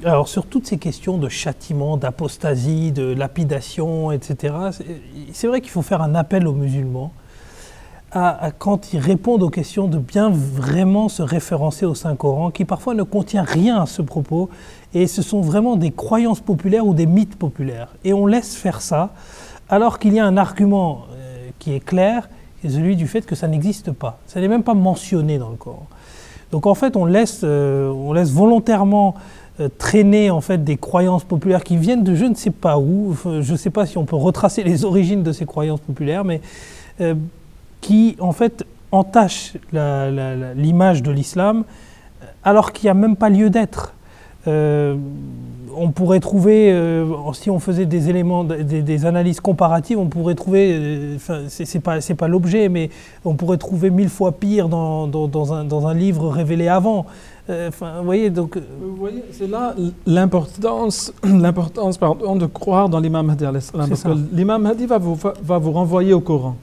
alors sur toutes ces questions de châtiment, d'apostasie, de lapidation, etc., c'est vrai qu'il faut faire un appel aux musulmans quand ils répondent aux questions de bien vraiment se référencer au Saint-Coran, qui parfois ne contient rien à ce propos, et ce sont vraiment des croyances populaires ou des mythes populaires. Et on laisse faire ça, alors qu'il y a un argument qui est clair, c'est celui du fait que ça n'existe pas. Ça n'est même pas mentionné dans le Coran. Donc en fait, on laisse volontairement traîner en fait des croyances populaires qui viennent de je ne sais pas où. Je ne sais pas si on peut retracer les origines de ces croyances populaires, mais qui en fait entachent l'image de l'islam alors qu'il n'y a même pas lieu d'être. On pourrait trouver, si on faisait des éléments, des analyses comparatives, on pourrait trouver, c'est pas l'objet, mais on pourrait trouver 1000 fois pire dans un livre révélé avant. Vous voyez, donc... Vous voyez, c'est là l'importance de croire dans l'imam Mahdi alayhi salam, parce que l'imam Mahdi va vous renvoyer au Coran.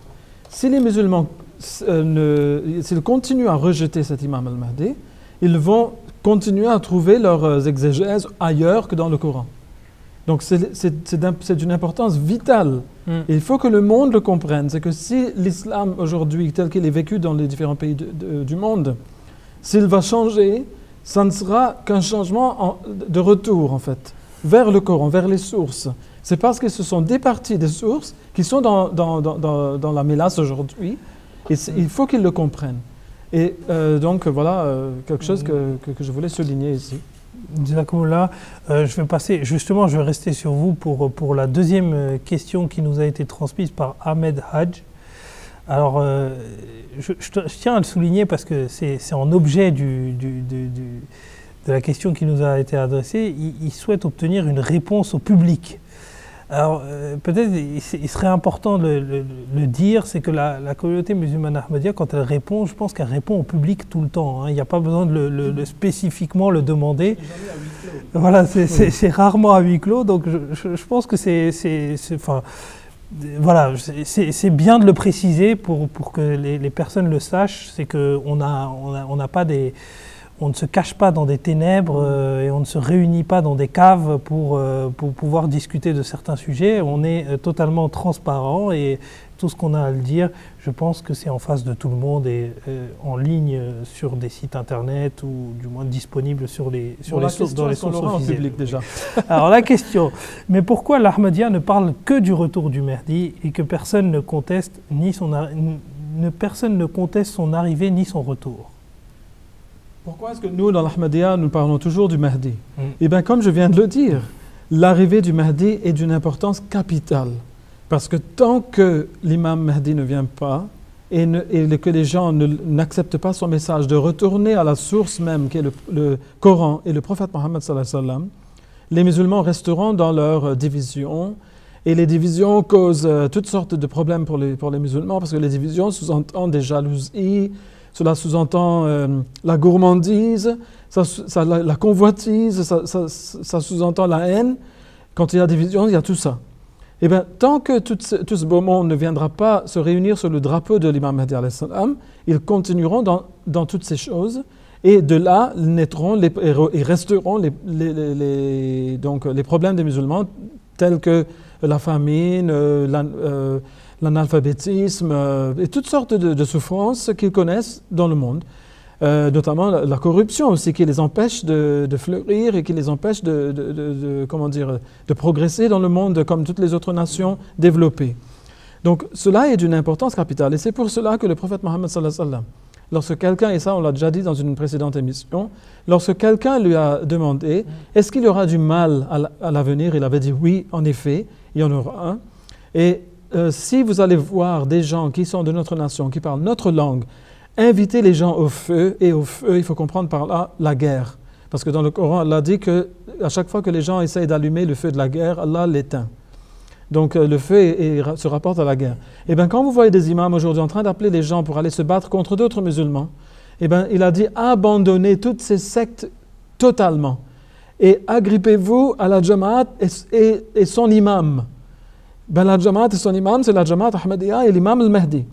Si les musulmans s'ils continuent à rejeter cet imam al-Mahdi, ils vont continuer à trouver leurs exégèses ailleurs que dans le Coran. Donc c'est d'une importance vitale. Et il faut que le monde le comprenne. C'est que si l'islam aujourd'hui, tel qu'il est vécu dans les différents pays du monde, s'il va changer, ça ne sera qu'un changement de retour, en fait, vers le Coran, vers les sources. C'est parce qu'ils se sont départis des sources qui sont dans la mélasse aujourd'hui. Et il faut qu'ils le comprennent. Et donc voilà quelque chose que je voulais souligner ici. Là, je vais passer, justement, je vais rester sur vous pour la deuxième question qui nous a été transmise par Ahmed Hadj. Alors, je tiens à le souligner parce que c'est en objet de la question qui nous a été adressée. Il souhaite obtenir une réponse au public. Alors, peut-être il serait important de le dire, c'est que la communauté musulmane ahmadiyya, quand elle répond, je pense qu'elle répond au public tout le temps. Hein. Il n'y a pas besoin de spécifiquement le demander. Voilà, c'est rarement à huis clos, donc je pense que c'est bien de le préciser pour que les personnes le sachent. C'est qu'on n'a pas des... On ne se cache pas dans des ténèbres et on ne se réunit pas dans des caves pour pouvoir discuter de certains sujets. On est totalement transparent et tout ce qu'on a à le dire, je pense que c'est en face de tout le monde et en ligne sur des sites internet ou du moins disponible sur les sources, dans les sources officielles. Public déjà. Alors la question, mais pourquoi l'Ahmadiyya ne parle que du retour du Mahdi et que personne ne conteste son arrivée ni son retour? Pourquoi est-ce que nous, dans l'Ahmadiyya, nous parlons toujours du Mahdi? Eh bien, comme je viens de le dire, l'arrivée du Mahdi est d'une importance capitale. Parce que tant que l'imam Mahdi ne vient pas et que les gens n'acceptent pas son message de retourner à la source même, qui est le Coran et le prophète Mohammed sallallahu alayhi wa sallam, les musulmans resteront dans leur division. Et les divisions causent toutes sortes de problèmes pour les musulmans, parce que les divisions sous-entendent des jalousies. Cela sous-entend la gourmandise, la convoitise, ça sous-entend la haine. Quand il y a division, il y a tout ça. Et bien, tant que tout ce beau monde ne viendra pas se réunir sur le drapeau de l'imam Mahdi alayhi salam, ils continueront dans toutes ces choses. Et de là naîtront et resteront les problèmes des musulmans, tels que la famine, l'analphabétisme et toutes sortes de souffrances qu'ils connaissent dans le monde, notamment la corruption aussi qui les empêche de fleurir et qui les empêche de progresser dans le monde comme toutes les autres nations développées. Donc cela est d'une importance capitale et c'est pour cela que le prophète Mohammed sallallahu alayhi wa sallam, lorsque quelqu'un, et ça on l'a déjà dit dans une précédente émission, lorsque quelqu'un lui a demandé est-ce qu'il y aura du mal à l'avenir, il avait dit oui, en effet, il y en aura un. Et si vous allez voir des gens qui sont de notre nation, qui parlent notre langue, invitez les gens au feu, et au feu, il faut comprendre par là la guerre. Parce que dans le Coran, Allah dit qu'à chaque fois que les gens essayent d'allumer le feu de la guerre, Allah l'éteint. Donc le feu se rapporte à la guerre. Et bien quand vous voyez des imams aujourd'hui en train d'appeler les gens pour aller se battre contre d'autres musulmans, et bien il a dit abandonnez toutes ces sectes totalement et agrippez-vous à la Jamaat et son imam. Ben, la Jamaat et son imam, c'est la Jamaat Ahmadiyya et l'imam al-Mahdi.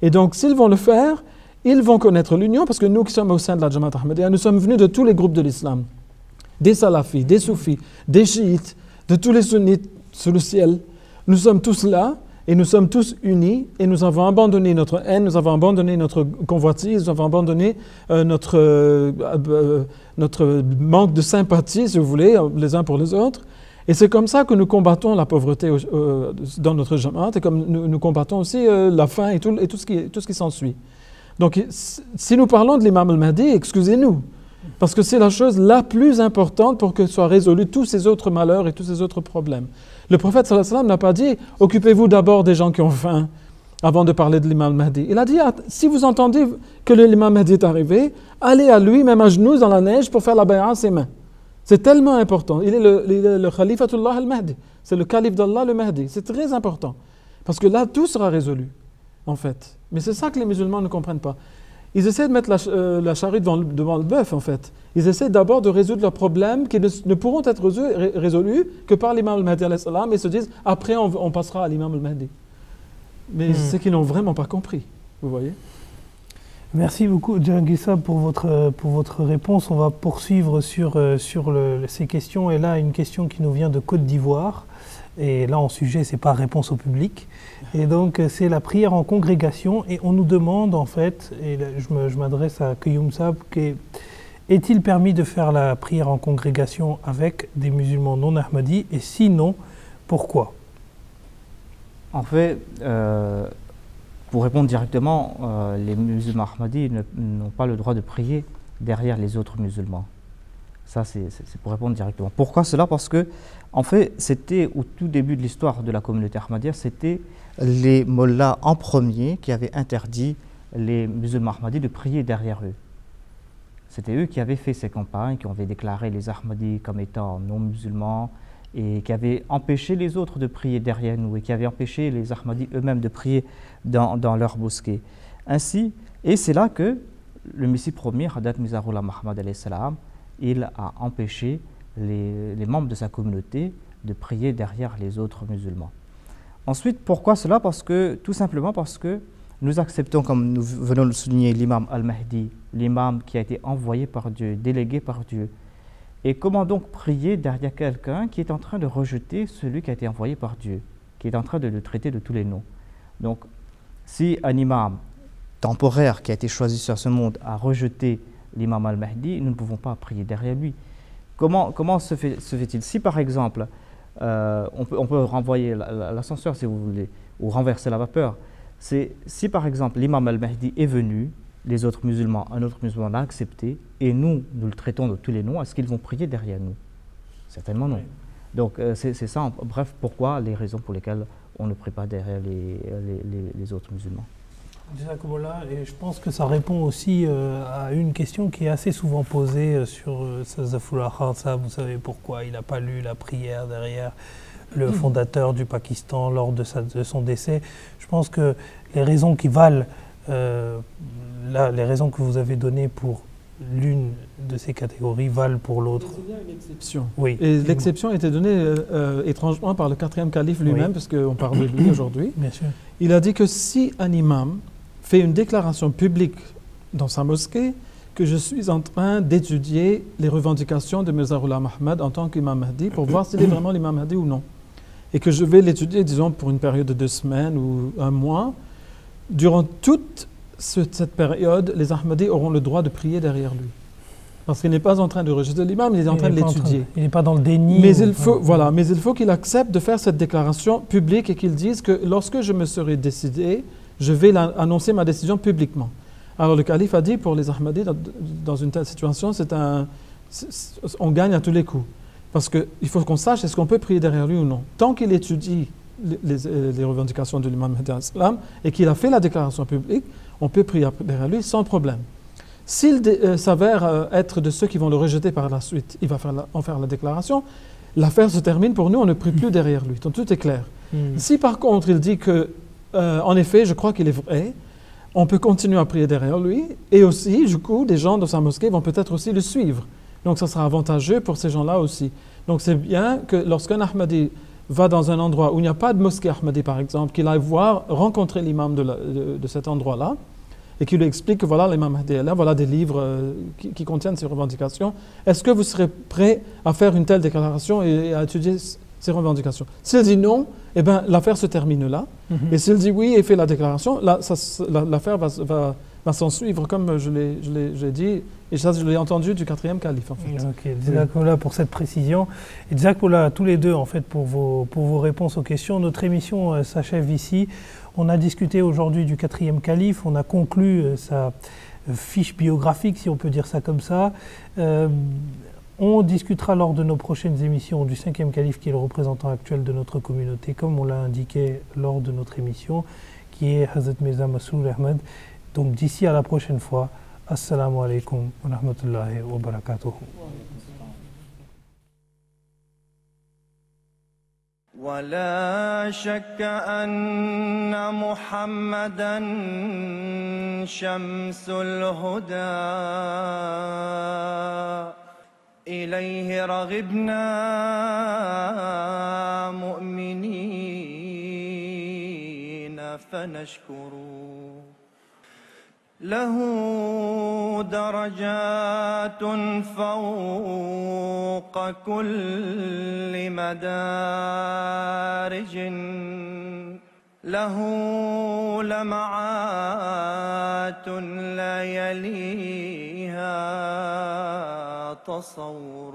Et donc, s'ils vont le faire, ils vont connaître l'union, parce que nous qui sommes au sein de la Jamaat Ahmadiyya, nous sommes venus de tous les groupes de l'islam, des salafis, des soufis, des chiites, de tous les sunnites sous le ciel. Nous sommes tous là, et nous sommes tous unis, et nous avons abandonné notre haine, nous avons abandonné notre convoitise, nous avons abandonné notre manque de sympathie, si vous voulez, les uns pour les autres. Et c'est comme ça que nous combattons la pauvreté dans notre Jamaat et comme nous combattons aussi la faim et tout ce qui s'ensuit. Donc, si nous parlons de l'imam al-Mahdi, excusez-nous, Parce que c'est la chose la plus importante pour que soient résolus tous ces autres malheurs et tous ces autres problèmes. Le prophète sallallahu alayhi wa sallam n'a pas dit « Occupez-vous d'abord des gens qui ont faim avant de parler de l'imam Mahdi ». Il a dit « Si vous entendez que l'imam Mahdi est arrivé, allez à lui, même à genoux dans la neige, pour faire la bay'a à ses mains. » C'est tellement important. Il est le Khalifatullah al-Mahdi. C'est le calife d'Allah, le Mahdi. C'est très important. Parce que là, tout sera résolu, en fait. Mais c'est ça que les musulmans ne comprennent pas. Ils essaient de mettre la charrue devant le bœuf, en fait. Ils essaient d'abord de résoudre leurs problèmes qui ne pourront être résolus que par l'imam al-Mahdi alayhi salam, et se disent, après, on passera à l'imam al-Mahdi. Mais c'est qu'ils n'ont vraiment pas compris, vous voyez. Merci beaucoup, Djanguissa, pour votre réponse. On va poursuivre sur ces questions. Et là, une question qui nous vient de Côte d'Ivoire. Et là, en sujet, ce n'est pas réponse au public. Et donc, c'est la prière en congrégation. Et on nous demande, en fait, et là, je m'adresse à Qayoum Saab, est-il permis de faire la prière en congrégation avec des musulmans non ahmadis? Et sinon, pourquoi? En fait, pour répondre directement, les musulmans ahmadis n'ont pas le droit de prier derrière les autres musulmans. Ça, c'est pour répondre directement. Pourquoi cela? Parce que, en fait, c'était au tout début de l'histoire de la communauté ahmadiyya, c'était les mollahs en premier qui avaient interdit les musulmans ahmadis de prier derrière eux. C'était eux qui avaient fait ces campagnes, qui avaient déclaré les ahmadis comme étant non musulmans et qui avaient empêché les autres de prier derrière nous et qui avaient empêché les ahmadis eux-mêmes de prier dans leur mosquée. Ainsi, et c'est là que le Messie premier, Hadrat Mizarullah Muhammad alayhi salam, il a empêché les membres de sa communauté de prier derrière les autres musulmans. Ensuite, pourquoi cela? Tout simplement parce que nous acceptons, comme nous venons de le souligner, l'imam al-Mahdi, l'imam qui a été envoyé par Dieu, délégué par Dieu. Et comment donc prier derrière quelqu'un qui est en train de rejeter celui qui a été envoyé par Dieu, qui est en train de le traiter de tous les noms? Donc, si un imam temporaire qui a été choisi sur ce monde a rejeté l'imam al-Mahdi, nous ne pouvons pas prier derrière lui. Comment se fait-il? Si par exemple, on peut renvoyer l'ascenseur si vous voulez, ou renverser la vapeur, si par exemple l'imam al-Mahdi est venu, les autres musulmans, un autre musulman l'a accepté, et nous le traitons de tous les noms, est-ce qu'ils vont prier derrière nous? Certainement non. Oui. Donc c'est ça, en bref, pourquoi, les raisons pour lesquelles on ne prie pas derrière les autres musulmans. Et je pense que ça répond aussi à une question qui est assez souvent posée sur Sazafullah Khan, vous savez pourquoi il n'a pas lu la prière derrière le fondateur du Pakistan lors de son décès. Je pense que les raisons qui valent, les raisons que vous avez données pour l'une de ces catégories valent pour l'autre. Il y a une exception. Oui. Et l'exception a été donnée étrangement par le 4e calife lui-même, parce qu'on parle de lui aujourd'hui. Bien sûr. Il a dit que si un imam fait une déclaration publique dans sa mosquée que je suis en train d'étudier les revendications de Mizarullah Muhammad en tant qu'imam Mahdi pour voir s'il est vraiment l'imam Mahdi ou non. Et que je vais l'étudier, disons, pour une période de 2 semaines ou 1 mois. Durant toute cette période, les Ahmadis auront le droit de prier derrière lui. Parce qu'il n'est pas en train de rejeter l'imam, il est en train de l'étudier. Il n'est pas dans le déni. Mais il faut qu'il accepte de faire cette déclaration publique et qu'il dise que lorsque je me serai décidé, je vais annoncer ma décision publiquement. Alors le calife a dit pour les Ahmadis, dans une telle situation, on gagne à tous les coups. Parce qu'il faut qu'on sache est-ce qu'on peut prier derrière lui ou non. Tant qu'il étudie les revendications de l'imam Mahdi et qu'il a fait la déclaration publique, on peut prier derrière lui sans problème. S'il s'avère être de ceux qui vont le rejeter par la suite, il va en faire la déclaration, l'affaire se termine pour nous, on ne prie plus derrière lui. Donc tout est clair. Si par contre il dit que en effet, je crois qu'il est vrai, on peut continuer à prier derrière lui, et aussi, du coup, des gens dans sa mosquée vont peut-être aussi le suivre. Donc ça sera avantageux pour ces gens-là aussi. Donc c'est bien que lorsqu'un Ahmadi va dans un endroit où il n'y a pas de mosquée Ahmadi, par exemple, qu'il aille rencontrer l'imam de cet endroit-là, et qu'il lui explique que voilà l'imam Mahdi est là, voilà des livres qui contiennent ces revendications. Est-ce que vous serez prêt à faire une telle déclaration et à étudier ces revendications? S'il dit non, eh bien, l'affaire se termine là. Et s'il dit oui et fait la déclaration, l'affaire va s'en suivre, comme je l'ai dit, et ça, je l'ai entendu du 4e calife, en fait. Ok, Jazakallah pour cette précision. Et Jazakallah à tous les deux, en fait, pour vos réponses aux questions. Notre émission s'achève ici. On a discuté aujourd'hui du 4e calife, on a conclu fiche biographique, si on peut dire ça comme ça. On discutera lors de nos prochaines émissions du 5e calife, qui est le représentant actuel de notre communauté, comme on l'a indiqué lors de notre émission, qui est Hazrat Mirza Masroor Ahmad. Donc d'ici à la prochaine fois, assalamu alaikum wa rahmatullahi wa barakatuh. ولا شك أن محمدا شمس الهدى إليه رغبنا مؤمنين فنشكر له درجات فوق كل مدارج له لمعات لا يليها تصور